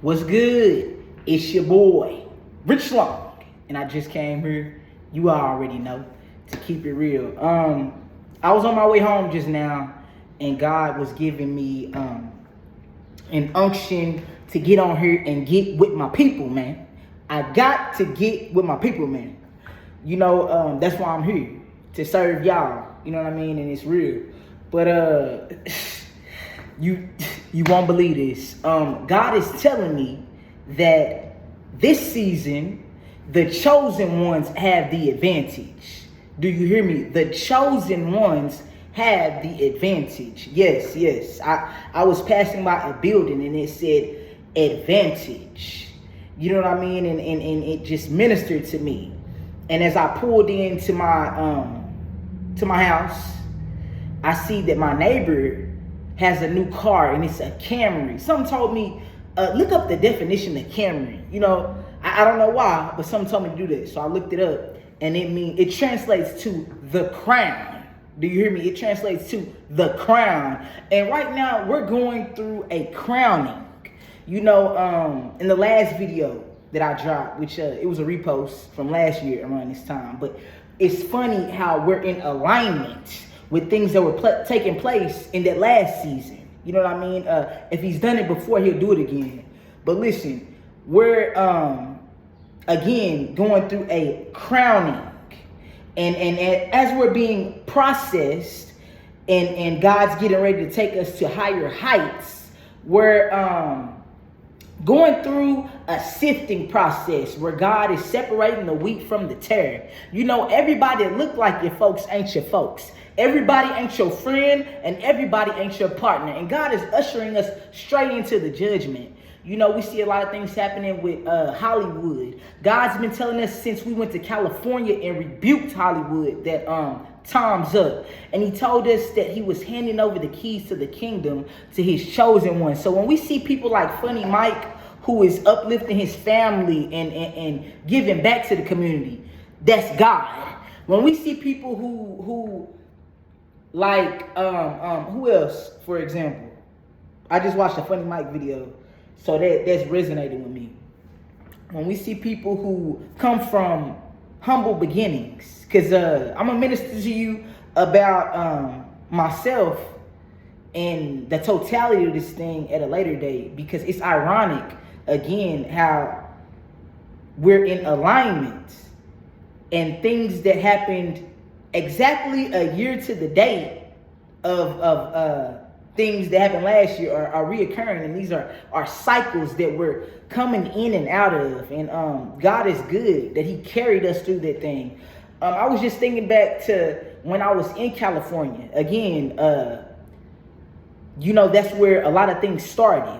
What's good? It's your boy, Rich Long, and I just came here. You already know, to keep it real. I was on my way home just now, and God was giving me an unction to get on here and get with my people, man. I got to get with my people, man. You know, that's why I'm here, to serve y'all. You know what I mean? And it's real. But you won't believe this. God is telling me that this season, the chosen ones have the advantage. Do you hear me? The chosen ones have the advantage. Yes. I was passing by a building and it said advantage. You know what I mean? And it just ministered to me. And as I pulled into my house, I see that my neighbor has a new car and it's a Camry. Someone told me, look up the definition of Camry. You know, I don't know why, but someone told me to do this. So I looked it up, and it translates to the crown. Do you hear me? It translates to the crown. And right now we're going through a crowning. You know, in the last video that I dropped, which it was a repost from last year around this time, but it's funny how we're in alignment with things that were taking place in that last season. You know what I mean? If he's done it before, he'll do it again. But listen, we're again going through a crowning, and as we're being processed, and God's getting ready to take us to higher heights, we're going through a sifting process where God is separating the wheat from the tare. You know, everybody that look like your folks ain't your folks. Everybody ain't your friend, and everybody ain't your partner. And God is ushering us straight into the judgment. You know, we see a lot of things happening with Hollywood. God's been telling us since we went to California and rebuked Hollywood that time's up. And he told us that he was handing over the keys to the kingdom to his chosen ones. So when we see people like Funny Mike, who is uplifting his family and giving back to the community, that's God. When we see people who like who else, for example, I just watched a Funny Mike video, so that's resonating with me. When we see people who come from humble beginnings, because I'm gonna minister to you about myself and the totality of this thing at a later date, because it's ironic again how we're in alignment, and things that happened exactly a year to the date of things that happened last year are reoccurring, and these are cycles that we're coming in and out of. And God is good that he carried us through that thing. I was just thinking back to when I was in California. Again, you know, that's where a lot of things started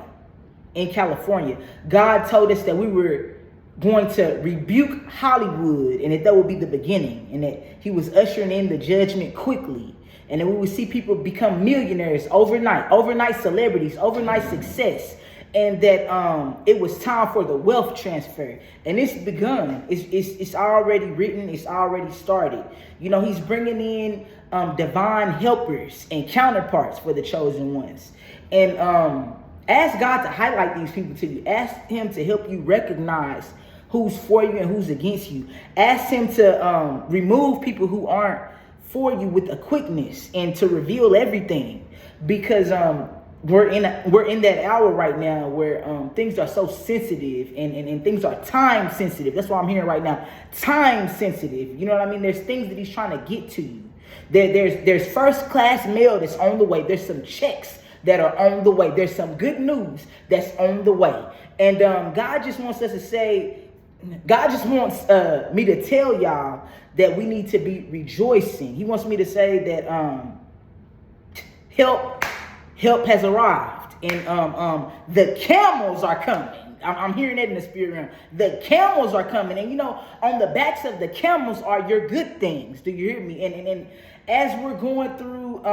in California. God told us that we were going to rebuke Hollywood, and that would be the beginning, and that he was ushering in the judgment quickly, and then we would see people become millionaires overnight celebrities, overnight success, and that it was time for the wealth transfer. And it's begun. It's already written. It's already started. You know, he's bringing in divine helpers and counterparts for the chosen ones. And ask God to highlight these people to you. Ask him to help you recognize who's for you and who's against you. Ask him to remove people who aren't for you with a quickness, and to reveal everything, because we're in that hour right now where things are so sensitive, and things are time sensitive. That's why I'm hearing right now, time sensitive. You know what I mean? There's things that he's trying to get to you. There's first class mail that's on the way. There's some checks that are on the way. There's some good news that's on the way. And God just wants me to tell y'all that we need to be rejoicing. He wants me to say that help has arrived, and the camels are coming. I'm hearing that in the spirit realm. The camels are coming, and you know, on the backs of the camels are your good things. Do you hear me? And as we're going through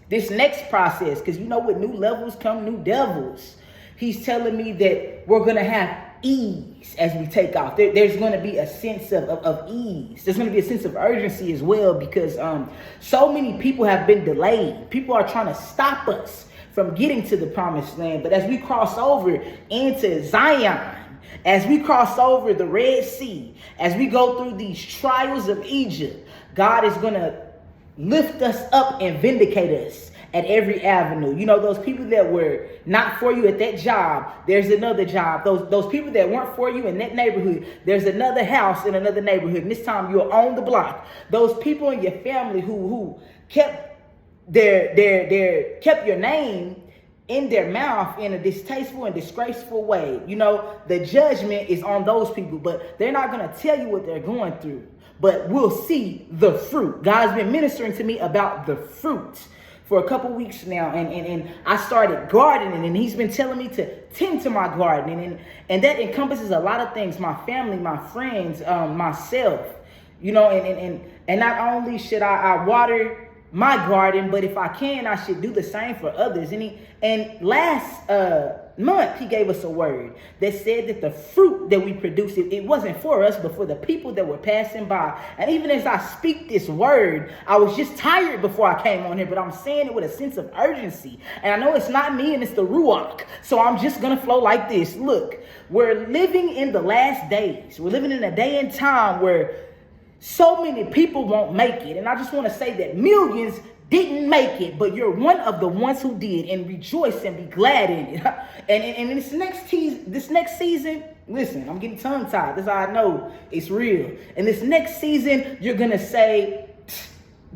this next process, because you know, with new levels come new devils. He's telling me that we're gonna have ease as we take off. There's going to be a sense of ease. There's going to be a sense of urgency as well, because so many people have been delayed. People are trying to stop us from getting to the promised land. But as we cross over into Zion, as we cross over the Red Sea, as we go through these trials of Egypt, God is going to lift us up and vindicate us at every avenue. You know, those people that were not for you at that job, there's another job. Those people that weren't for you in that neighborhood, there's another house in another neighborhood. And this time you're on the block. Those people in your family who kept kept your name in their mouth in a distasteful and disgraceful way. You know, the judgment is on those people, but they're not going to tell you what they're going through. But we'll see the fruit. God's been ministering to me about the fruit for a couple weeks now, and I started gardening, and he's been telling me to tend to my gardening, and that encompasses a lot of things: my family, my friends, myself, you know, and not only should I water my garden, but if I can, I should do the same for others. And last month he gave us a word that said that the fruit that we produce, it wasn't for us, but for the people that were passing by. And even as I speak this word, I was just tired before I came on here, but I'm saying it with a sense of urgency. And I know it's not me, and it's the Ruach. So I'm just going to flow like this. Look, we're living in the last days. We're living in a day and time where so many people won't make it. And I just want to say that millions didn't make it, but you're one of the ones who did, and rejoice and be glad in it. And in this next season, listen, I'm getting tongue tied. That's how I know it's real. In this next season, you're going to say,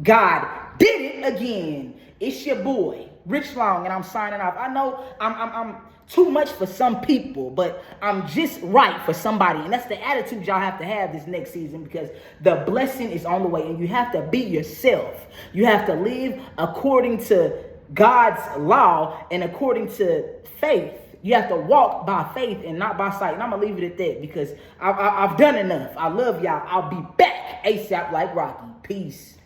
God did it again. It's your boy, Rich Long, and I'm signing off. I know I'm too much for some people, but I'm just right for somebody. And that's the attitude y'all have to have this next season, because the blessing is on the way, and you have to be yourself. You have to live according to God's law and according to faith. You have to walk by faith and not by sight. And I'm going to leave it at that, because I've done enough. I love y'all. I'll be back ASAP like Rocky. Peace.